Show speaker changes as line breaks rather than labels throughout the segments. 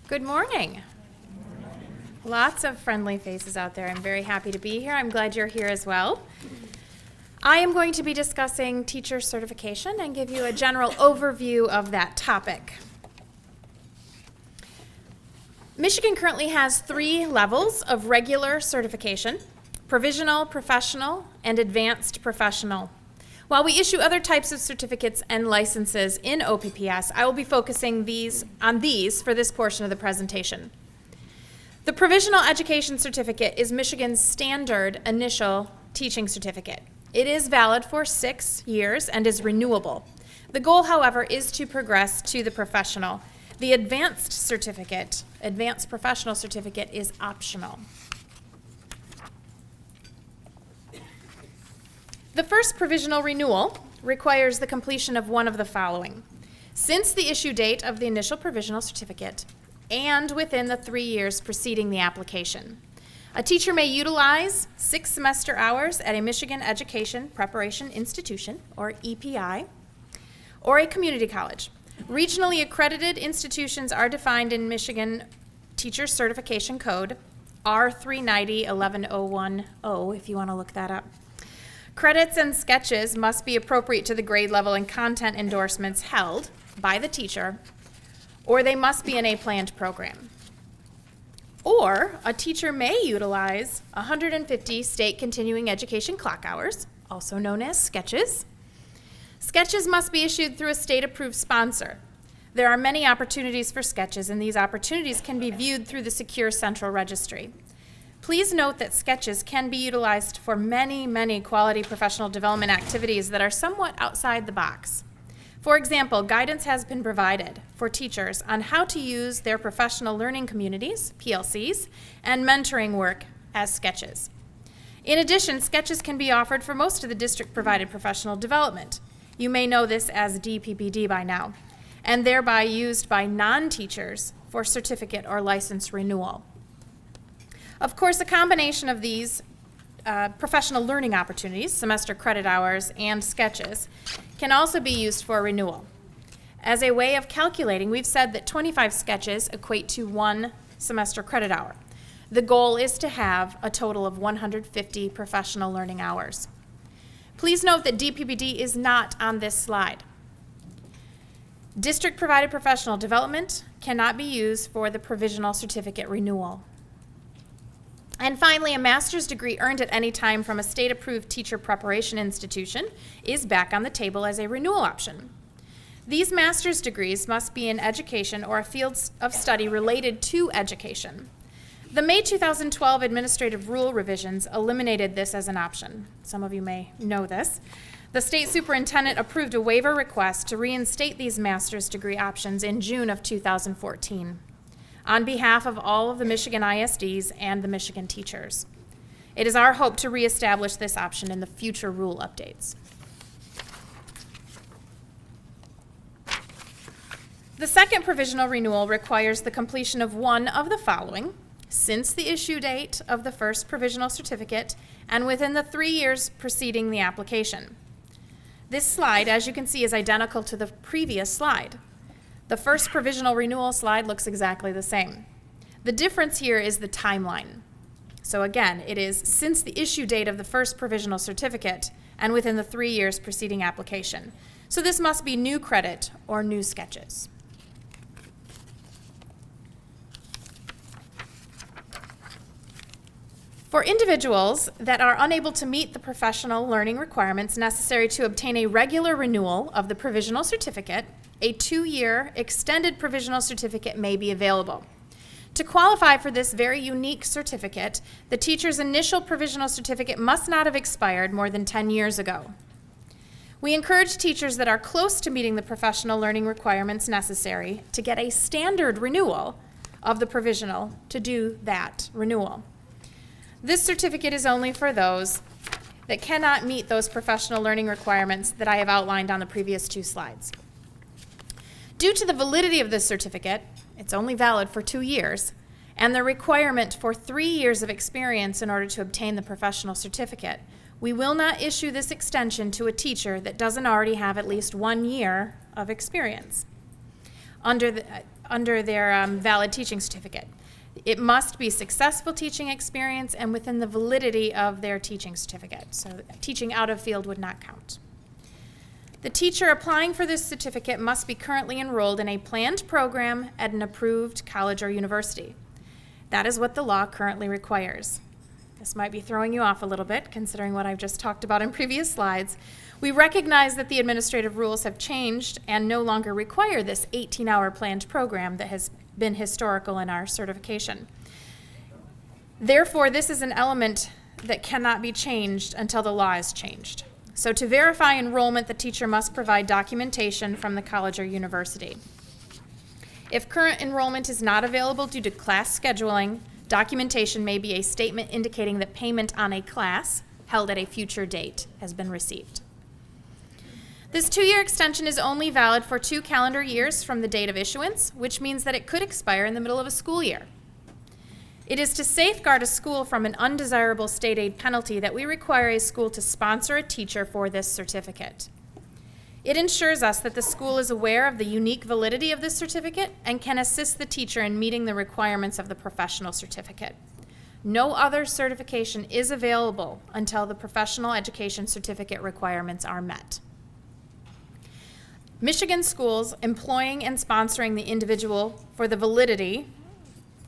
Good morning. Lots of friendly faces out there. I'm very happy to be here. I'm glad you're here as well. I am going to be discussing teacher certification and give you a general overview of that topic. Michigan currently has 3 levels of regular certification: provisional, professional, and advanced professional. While we issue other types of certificates and licenses in OPPS, I will be focusing on these for this portion of the presentation. The Provisional Education Certificate is Michigan's standard initial teaching certificate. It is valid for 6 years and is renewable. The goal, however, is to progress to the professional. The advanced professional certificate, is optional. The first provisional renewal requires the completion of one of the following: since the issue date of the initial provisional certificate and within the 3 years preceding the application. A teacher may utilize 6 semester hours at a Michigan Education Preparation Institution, or EPI, or a community college. Regionally accredited institutions are defined in Michigan Teacher Certification Code, R390-11010, if you want to look that up. Credits and sketches must be appropriate to the grade level and content endorsements held by the teacher, or they must be in a planned program. Or a teacher may utilize 150 state continuing education clock hours, also known as sketches. Sketches must be issued through a state-approved sponsor. There are many opportunities for sketches, and these opportunities can be viewed through the Secure Central Registry. Please note that sketches can be utilized for many quality professional development activities that are somewhat outside the box. For example, guidance has been provided for teachers on how to use their professional learning communities, PLCs, and mentoring work as sketches. In addition, sketches can be offered for most of the district-provided professional development. You may know this as DPPD by now, and thereby used by non-teachers for certificate or license renewal. Of course, a combination of these professional learning opportunities, semester credit hours, and sketches can also be used for renewal. As a way of calculating, we've said that 25 sketches equate to 1 semester credit hour. The goal is to have a total of 150 professional learning hours. Please note that DPPD is not on this slide. District-provided professional development cannot be used for the provisional certificate renewal. And finally, a master's degree earned at any time from a state-approved teacher preparation institution is back on the table as a renewal option. These master's degrees must be in education or a field of study related to education. The May 2012 administrative rule revisions eliminated this as an option. Some of you may know this. The state superintendent approved a waiver request to reinstate these master's degree options in June of 2014. On behalf of all of the Michigan ISDs and the Michigan teachers. It is our hope to reestablish this option in the future rule updates. The second provisional renewal requires the completion of one of the following: since the issue date of the first provisional certificate and within the 3 years preceding the application. This slide, as you can see, is identical to the previous slide. The first provisional renewal slide looks exactly the same. The difference here is the timeline. So again, it is since the issue date of the first provisional certificate and within the 3 years preceding application. So this must be new credit or new sketches. For individuals that are unable to meet the professional learning requirements necessary to obtain a regular renewal of the provisional certificate, a 2-year extended provisional certificate may be available. To qualify for this very unique certificate, the teacher's initial provisional certificate must not have expired more than 10 years ago. We encourage teachers that are close to meeting the professional learning requirements necessary to get a standard renewal of the provisional to do that renewal. This certificate is only for those that cannot meet those professional learning requirements that I have outlined on the previous 2 slides. Due to the validity of this certificate, it's only valid for 2 years, and the requirement for 3 years of experience in order to obtain the professional certificate, we will not issue this extension to a teacher that doesn't already have at least 1 year of experience. under their valid teaching certificate. It must be successful teaching experience and within the validity of their teaching certificate. So teaching out of field would not count. The teacher applying for this certificate must be currently enrolled in a planned program at an approved college or university. That is what the law currently requires. This might be throwing you off a little bit, considering what I've just talked about in previous slides. We recognize that the administrative rules have changed and no longer require this 18-hour planned program that has been historical in our certification. Therefore, this is an element that cannot be changed until the law is changed. So to verify enrollment, the teacher must provide documentation from the college or university. If current enrollment is not available due to class scheduling, documentation may be a statement indicating that payment on a class held at a future date has been received. This 2-year extension is only valid for 2 calendar years from the date of issuance, which means that it could expire in the middle of a school year. It is to safeguard a school from an undesirable state aid penalty that we require a school to sponsor a teacher for this certificate. It ensures us that the school is aware of the unique validity of this certificate and can assist the teacher in meeting the requirements of the professional certificate. No other certification is available until the professional education certificate requirements are met. Michigan schools employing and sponsoring the individual for the validity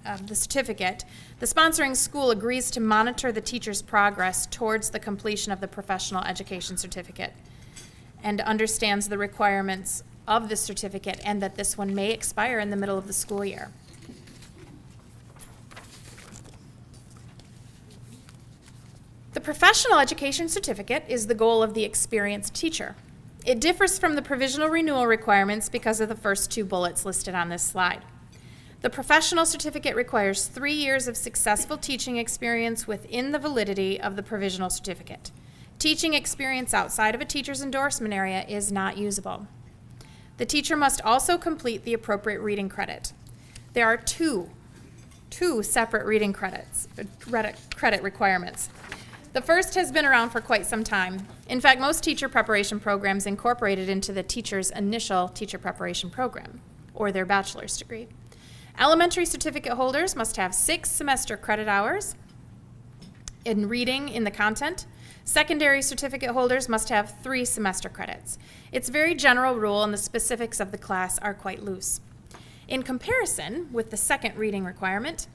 of the certificate, the sponsoring school agrees to monitor the teacher's progress towards the completion of the professional education certificate and understands the requirements of the certificate and that this one may expire in the middle of the school year. The professional education certificate is the goal of the experienced teacher. It differs from the provisional renewal requirements because of the first 2 bullets listed on this slide. The professional certificate requires 3 years of successful teaching experience within the validity of the provisional certificate. Teaching experience outside of a teacher's endorsement area is not usable. The teacher must also complete the appropriate reading credit. There are two separate reading credit requirements. The first has been around for quite some time. In fact, most teacher preparation programs incorporate it into the teacher's initial teacher preparation program or their bachelor's degree. Elementary certificate holders must have 6 semester credit hours in reading in the content. Secondary certificate holders must have 3 semester credits. It's a very general rule and the specifics of the class are quite loose. In comparison with the second reading requirement,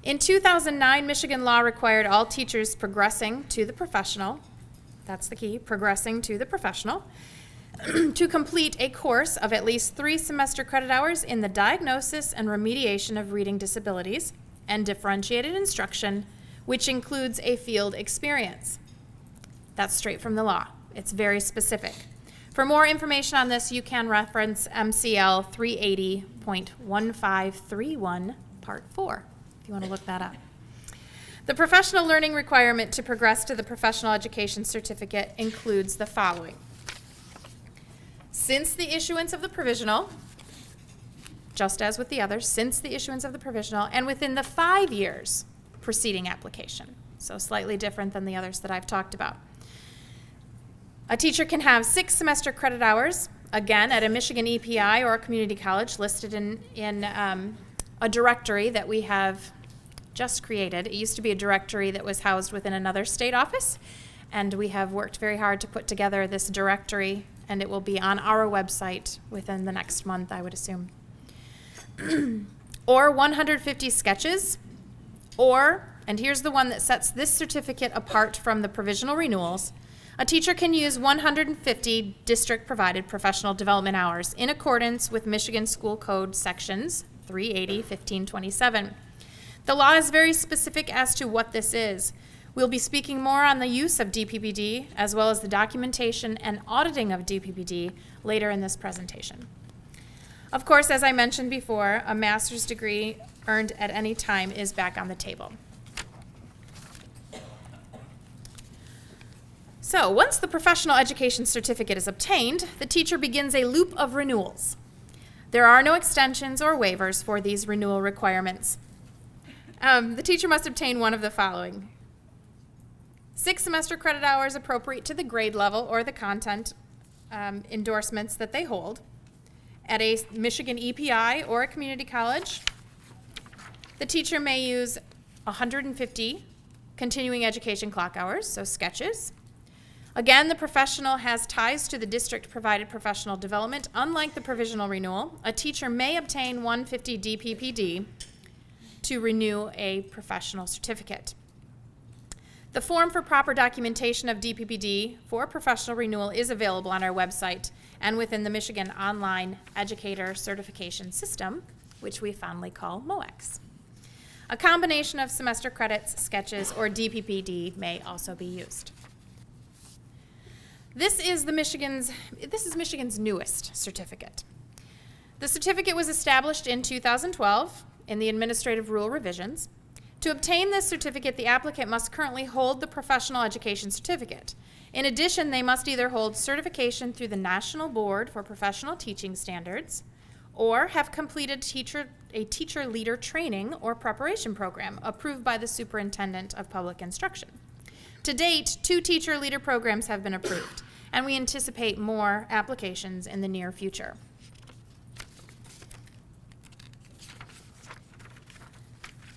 in 2009, Michigan law required all teachers progressing to the professional, that's the key, progressing to the professional, to complete a course of at least 3 semester credit hours in the diagnosis and remediation of reading disabilities and differentiated instruction, which includes a field experience. That's straight from the law. It's very specific. For more information on this, you can reference MCL 380.1531, Part 4, if you want to look that up. The professional learning requirement to progress to the professional education certificate includes the following. Since the issuance of the provisional, just as with the others, since the issuance of the provisional, and within the 5 years preceding application, so slightly different than the others that I've talked about. A teacher can have 6 semester credit hours, again, at a Michigan EPI or a community college listed in a directory that we have just created. It used to be a directory that was housed within another state office, and we have worked very hard to put together this directory, and it will be on our website within the next month, I would assume. Or 150 sketches, or, and here's the one that sets this certificate apart from the provisional renewals, a teacher can use 150 district-provided professional development hours in accordance with Michigan School Code sections 380-1527. The law is very specific as to what this is. We'll be speaking more on the use of DPPD as well as the documentation and auditing of DPPD later in this presentation. Of course, as I mentioned before, a master's degree earned at any time is back on the table. So once the professional education certificate is obtained, the teacher begins a loop of renewals. There are no extensions or waivers for these renewal requirements. The teacher must obtain one of the following: 6 semester credit hours appropriate to the grade level or the content endorsements that they hold, at a Michigan EPI or a community college, the teacher may use 150 continuing education clock hours, so sketches. Again, the professional has ties to the district-provided professional development. Unlike the provisional renewal, a teacher may obtain 150 DPPD to renew a professional certificate. The form for proper documentation of DPPD for professional renewal is available on our website and within the Michigan Online Educator Certification System, which we fondly call MOEX. A combination of semester credits, sketches, or DPPD may also be used. This is Michigan's newest certificate. The certificate was established in 2012 in the administrative rule revisions. To obtain this certificate, the applicant must currently hold the professional education certificate. In addition, they must either hold certification through the National Board for Professional Teaching Standards or have completed a teacher leader training or preparation program approved by the Superintendent of Public Instruction. To date, 2 teacher leader programs have been approved, and we anticipate more applications in the near future.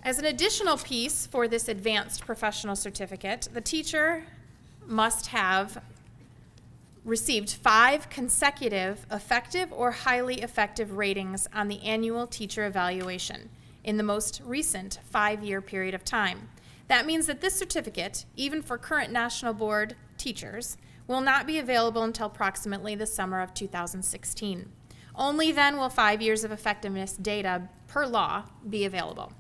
As an additional piece for this advanced professional certificate, the teacher must have received 5 consecutive effective or highly effective ratings on the annual teacher evaluation in the most recent 5-year period of time. That means that this certificate, even for current National Board teachers, will not be available until approximately the summer of 2016. Only then will 5 years of effectiveness data per law be available.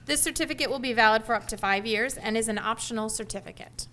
This certificate will be valid for up to 5 years and is an optional certificate.